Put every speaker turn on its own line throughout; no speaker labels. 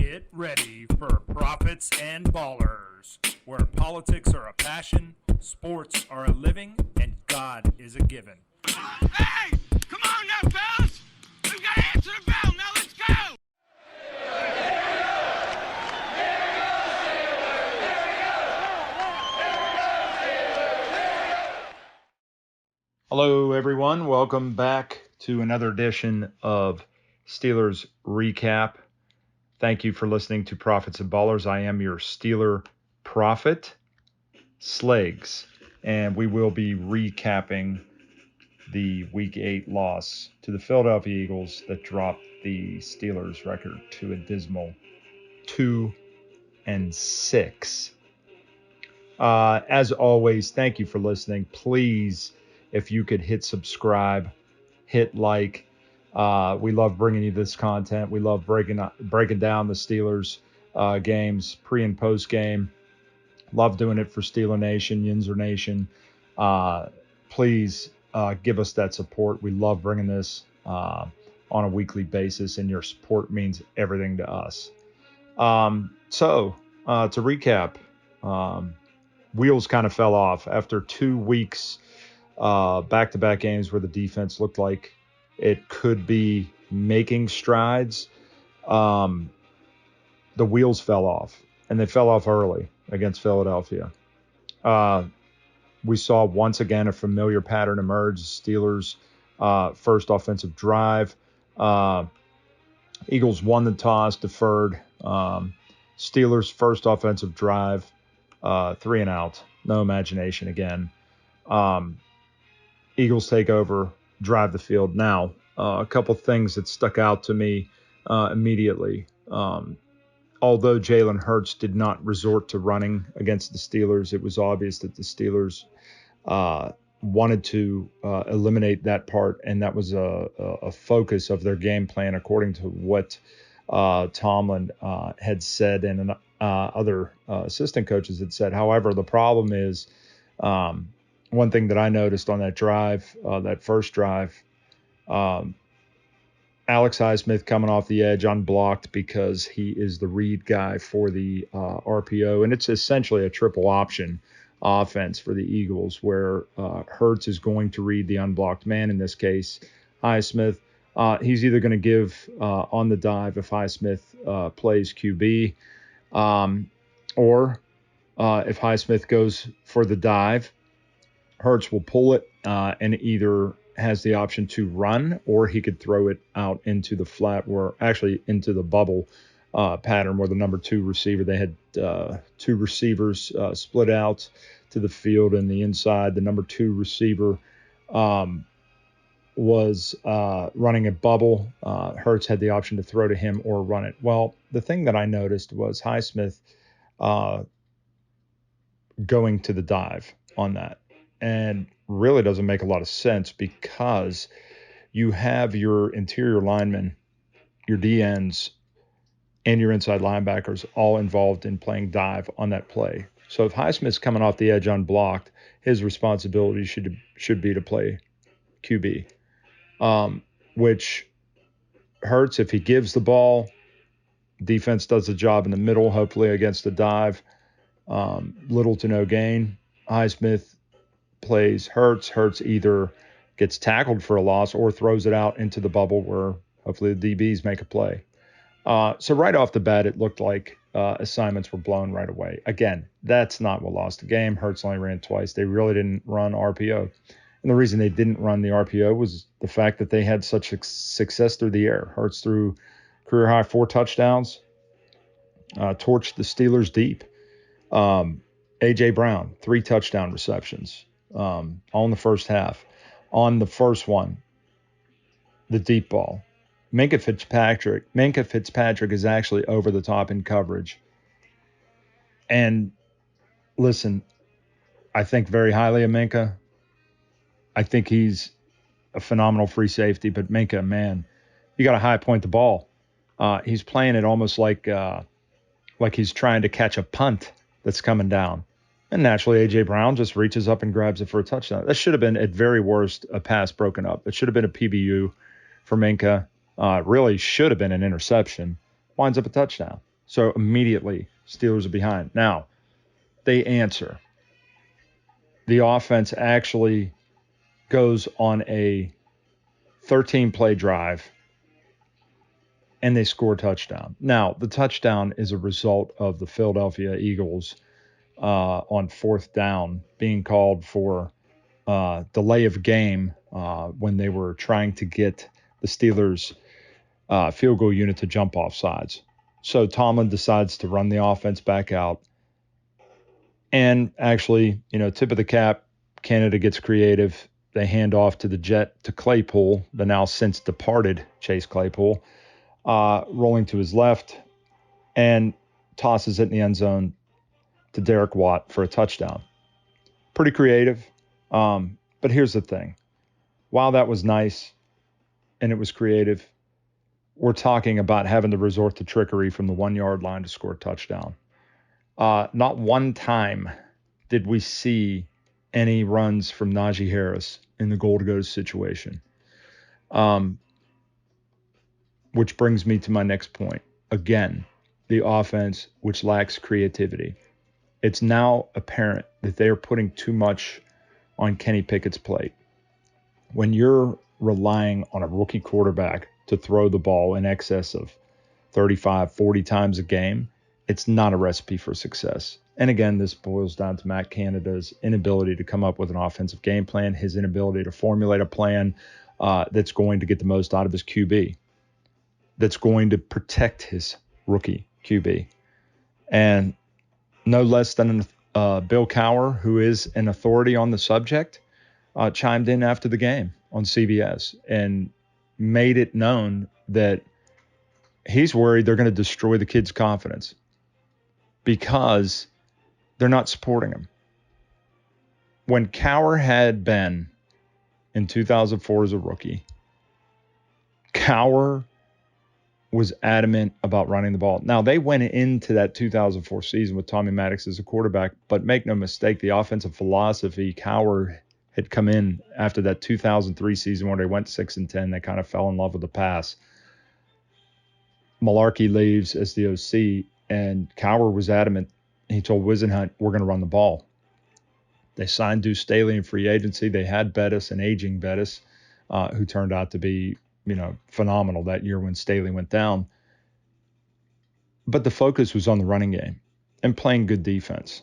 Get ready for Prophets and Ballers, where politics are a passion, sports are a living, and God is a given.
Hey! Come on now, fellas! We've got to answer the bell. Now let's go!
Hello, everyone. Welcome back to another edition of Steelers Recap. Thank you for listening to Prophets and Ballers. I am your Steeler prophet, Slags, and we will be recapping the Week 8 loss to the Philadelphia Eagles that dropped the Steelers record to a dismal 2-6. As always, thank you for listening. Please, if you could hit subscribe, hit like. We love bringing you this content. We love breaking down the Steelers games, pre and post game. Love doing it for Steeler Nation, Yinzer Nation. Please give us that support. We love bringing this on a weekly basis, and your support means everything to us. So to recap, wheels kind of fell off after 2 weeks, back-to-back games where the defense looked like it could be making strides. The wheels fell off, and they fell off early against Philadelphia. We saw once again a familiar pattern emerge. Steelers' first offensive drive. Eagles won the toss, deferred. Steelers' first offensive drive, 3 and out. No imagination again. Eagles take over, drive the field. Now, a couple things that stuck out to me immediately. Although Jalen Hurts did not resort to running against the Steelers, it was obvious that the Steelers wanted to eliminate that part, and that was a focus of their game plan, according to what Tomlin had said and other assistant coaches had said. However, the problem is, one thing that I noticed on that drive, that first drive, Alex Highsmith coming off the edge unblocked because he is the read guy for the RPO, and it's essentially a triple option offense for the Eagles where Hurts is going to read the unblocked man, in this case, Highsmith. He's either going to give on the dive if Highsmith plays QB, or if Highsmith goes for the dive, Hurts will pull it and either has the option to run, or he could throw it out into the flat, or actually into the bubble pattern where the number 2 receiver, they had 2 receivers split out to the field, and the inside, the number 2 receiver was running a bubble. Hurts had the option to throw to him or run it. Well, the thing that I noticed was Highsmith going to the dive on that. And really doesn't make a lot of sense because you have your interior linemen, your DNs, and your inside linebackers all involved in playing dive on that play. So if Highsmith's coming off the edge unblocked, his responsibility should be to play QB, which Hurts, if he gives the ball, defense does the job in the middle, hopefully against the dive. Little to no gain. Highsmith plays Hurts. Hurts either gets tackled for a loss or throws it out into the bubble where hopefully the DBs make a play. So right off the bat, it looked like assignments were blown right away. Again, that's not what lost the game. Hurts only ran twice. They really didn't run RPO. And the reason they didn't run the RPO was the fact that they had such success through the air. Hurts threw career-high 4 touchdowns, torched the Steelers deep. A.J. Brown, 3 touchdown receptions. All in the first half. On the first one, the deep ball, Minkah Fitzpatrick is actually over the top in coverage. And listen, I think very highly of Minkah. I think he's a phenomenal free safety, but Minkah, man, you got to high point the ball. He's playing it almost like he's trying to catch a punt that's coming down. And naturally, A.J. Brown just reaches up and grabs it for a touchdown. That should have been, at very worst, a pass broken up. It should have been a PBU for Minkah. Really should have been an interception. Winds up a touchdown. So immediately, Steelers are behind. Now, they answer. The offense actually goes on a 13-play drive, and they score a touchdown. Now, the touchdown is a result of the Philadelphia Eagles on fourth down being called for delay of game when they were trying to get the Steelers field goal unit to jump off sides. So Tomlin decides to run the offense back out. And actually, tip of the cap, Canada gets creative. They hand off to the jet to Claypool, the now since departed Chase Claypool, rolling to his left and tosses it in the end zone to Derek Watt for a touchdown. Pretty creative. But here's the thing. While that was nice and it was creative, we're talking about having to resort to trickery from the 1-yard line to score a touchdown. Not one time did we see any runs from Najee Harris in the goal-to-go situation. Which brings me to my next point. Again, the offense, which lacks creativity. It's now apparent that they are putting too much on Kenny Pickett's plate. When you're relying on a rookie quarterback to throw the ball in excess of 35, 40 times a game, it's not a recipe for success. And again, this boils down to Matt Canada's inability to come up with an offensive game plan, his inability to formulate a plan that's going to get the most out of his QB, that's going to protect his rookie QB. And no less than Bill Cowher, who is an authority on the subject, chimed in after the game on CBS and made it known that he's worried they're going to destroy the kid's confidence because they're not supporting him. When Cowher had been in 2004 as a rookie, Cowher was adamant about running the ball. Now, they went into that 2004 season with Tommy Maddox as a quarterback, but make no mistake, the offensive philosophy, Cowher had come in after that 2003 season where they went 6-10. They kind of fell in love with the pass. Malarkey leaves as the OC, and Cowher was adamant. He told Wisenhunt, we're going to run the ball. They signed Deuce Staley in free agency. They had Bettis, an aging Bettis, who turned out to be phenomenal that year when Staley went down. But the focus was on the running game and playing good defense.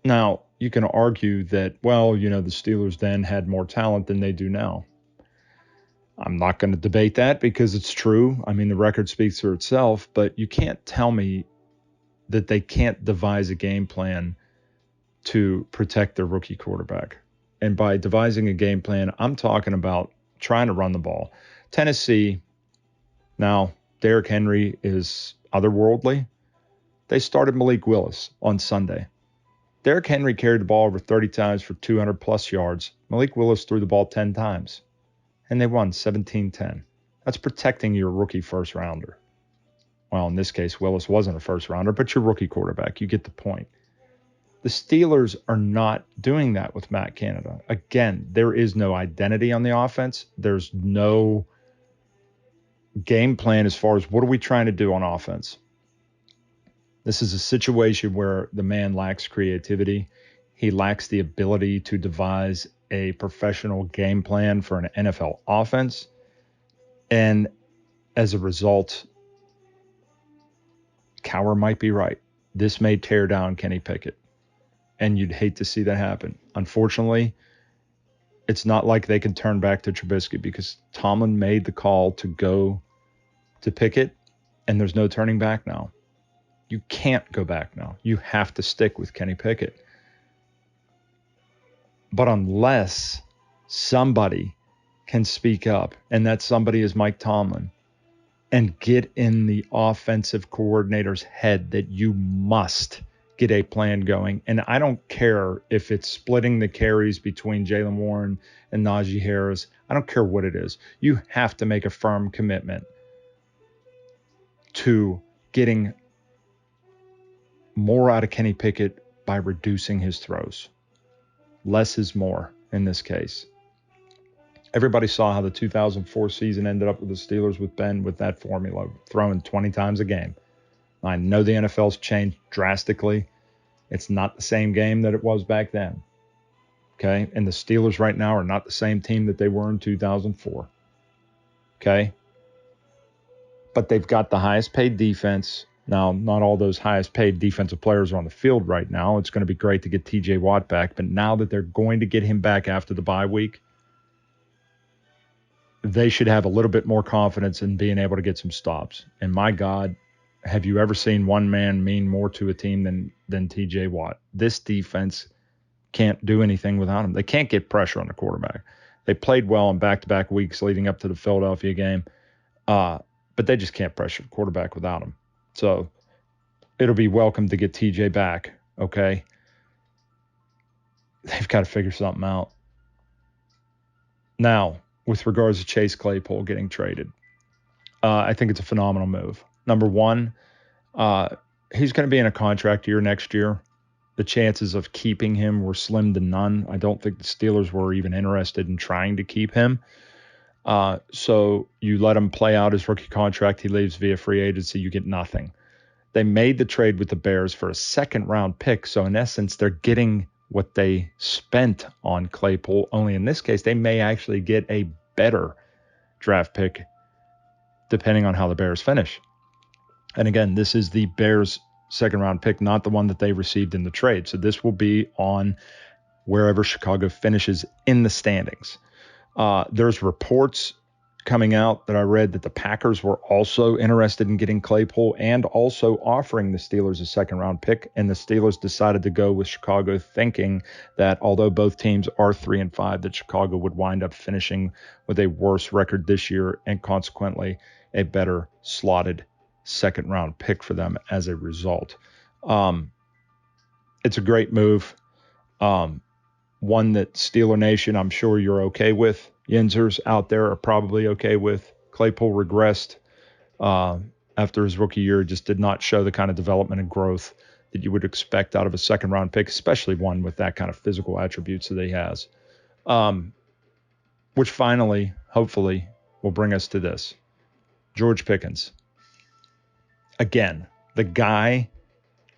Now, you can argue that, the Steelers then had more talent than they do now. I'm not going to debate that because it's true. I mean, the record speaks for itself, but you can't tell me that they can't devise a game plan to protect their rookie quarterback. And by devising a game plan, I'm talking about trying to run the ball. Tennessee, now Derrick Henry is otherworldly. They started Malik Willis on Sunday. Derrick Henry carried the ball over 30 times for 200-plus yards. Malik Willis threw the ball 10 times, and they won 17-10. That's protecting your rookie first-rounder. Well, in this case, Willis wasn't a first-rounder, but your rookie quarterback. You get the point. The Steelers are not doing that with Matt Canada. Again, there is no identity on the offense. There's no game plan as far as what are we trying to do on offense. This is a situation where the man lacks creativity. He lacks the ability to devise a professional game plan for an NFL offense. And as a result, Cowher might be right. This may tear down Kenny Pickett. And you'd hate to see that happen. Unfortunately, it's not like they can turn back to Trubisky because Tomlin made the call to go to Pickett, and there's no turning back now. You can't go back now. You have to stick with Kenny Pickett. But unless somebody can speak up, and that somebody is Mike Tomlin, and get in the offensive coordinator's head that you must get a plan going. And I don't care if it's splitting the carries between Jaylen Warren and Najee Harris. I don't care what it is. You have to make a firm commitment to getting more out of Kenny Pickett by reducing his throws. Less is more in this case. Everybody saw how the 2004 season ended up with the Steelers with Ben with that formula, throwing 20 times a game. I know the NFL's changed drastically. It's not the same game that it was back then. Okay? And the Steelers right now are not the same team that they were in 2004. Okay? But they've got the highest paid defense. Now, not all those highest paid defensive players are on the field right now. It's going to be great to get TJ Watt back. But now that they're going to get him back after the bye week, they should have a little bit more confidence in being able to get some stops. And my God, have you ever seen one man mean more to a team than TJ Watt? This defense can't do anything without him. They can't get pressure on the quarterback. They played well in back-to-back weeks leading up to the Philadelphia game, but they just can't pressure the quarterback without him. So it'll be welcome to get TJ back, okay? They've got to figure something out. Now, with regards to Chase Claypool getting traded, I think it's a phenomenal move. Number one, he's going to be in a contract year next year. The chances of keeping him were slim to none. I don't think the Steelers were even interested in trying to keep him. So you let him play out his rookie contract. He leaves via free agency. You get nothing. They made the trade with the Bears for a second-round pick. So in essence, they're getting what they spent on Claypool. Only in this case, they may actually get a better draft pick depending on how the Bears finish. And again, this is the Bears' second-round pick, not the one that they received in the trade. So this will be on wherever Chicago finishes in the standings. There's reports coming out that I read that the Packers were also interested in getting Claypool and also offering the Steelers a second-round pick. And the Steelers decided to go with Chicago, thinking that although both teams are 3-5, that Chicago would wind up finishing with a worse record this year and consequently a better slotted second-round pick for them as a result. It's a great move. One that Steeler Nation, I'm sure you're okay with. Yinzers out there are probably okay with. Claypool regressed after his rookie year, just did not show the kind of development and growth that you would expect out of a second-round pick, especially one with that kind of physical attributes that he has. Which finally, hopefully, will bring us to this. George Pickens. Again, the guy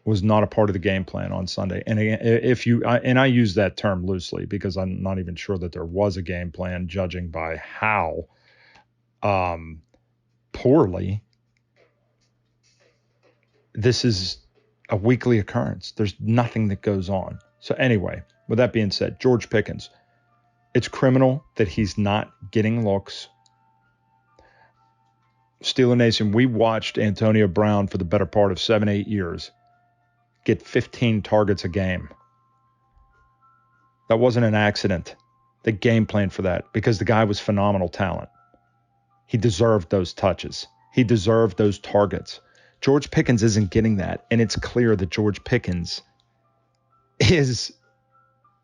was not a part of the game plan on Sunday. And I use that term loosely because I'm not even sure that there was a game plan, judging by how poorly this is a weekly occurrence. There's nothing that goes on. So anyway, with that being said, George Pickens, it's criminal that he's not getting looks. Steeler Nation, we watched Antonio Brown for the better part of 7-8 years get 15 targets a game. That wasn't an accident. They game planned for that because the guy was phenomenal talent. He deserved those touches. He deserved those targets. George Pickens isn't getting that, and it's clear that George Pickens is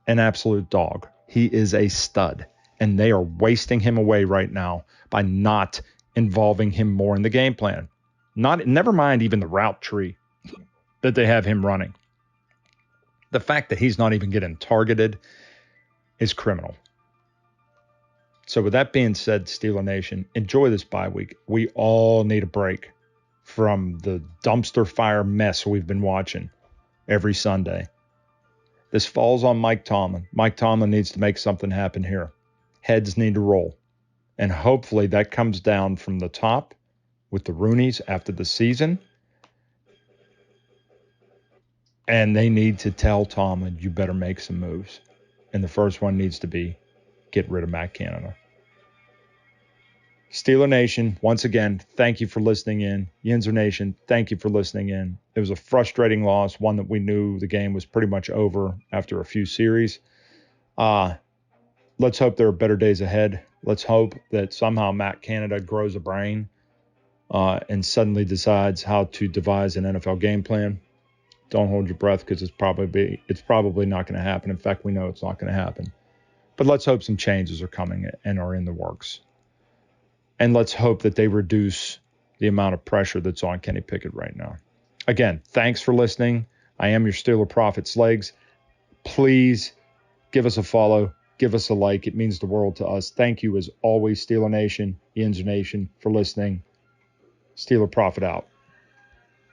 an absolute dog. He is a stud, and they are wasting him away right now by not involving him more in the game plan. Never mind even the route tree that they have him running. The fact that he's not even getting targeted is criminal. So with that being said, Steeler Nation, enjoy this bye week. We all need a break from the dumpster fire mess we've been watching every Sunday. This falls on Mike Tomlin. Mike Tomlin needs to make something happen here. Heads need to roll. And hopefully that comes down from the top with the Rooneys after the season. And they need to tell Tomlin, you better make some moves. And the first one needs to be get rid of Matt Canada. Steeler Nation, once again, thank you for listening in. Yinzer Nation, thank you for listening in. It was a frustrating loss, one that we knew the game was pretty much over after a few series. Let's hope there are better days ahead. Let's hope that somehow Matt Canada grows a brain and suddenly decides how to devise an NFL game plan. Don't hold your breath because it's probably not going to happen. In fact, we know it's not going to happen. But let's hope some changes are coming and are in the works. And let's hope that they reduce the amount of pressure that's on Kenny Pickett right now. Again, thanks for listening. I am your Steeler Prophet's Legs. Please give us a follow. Give us a like. It means the world to us. Thank you as always, Steeler Nation, Yinzer Nation, for listening. Steeler Prophet out.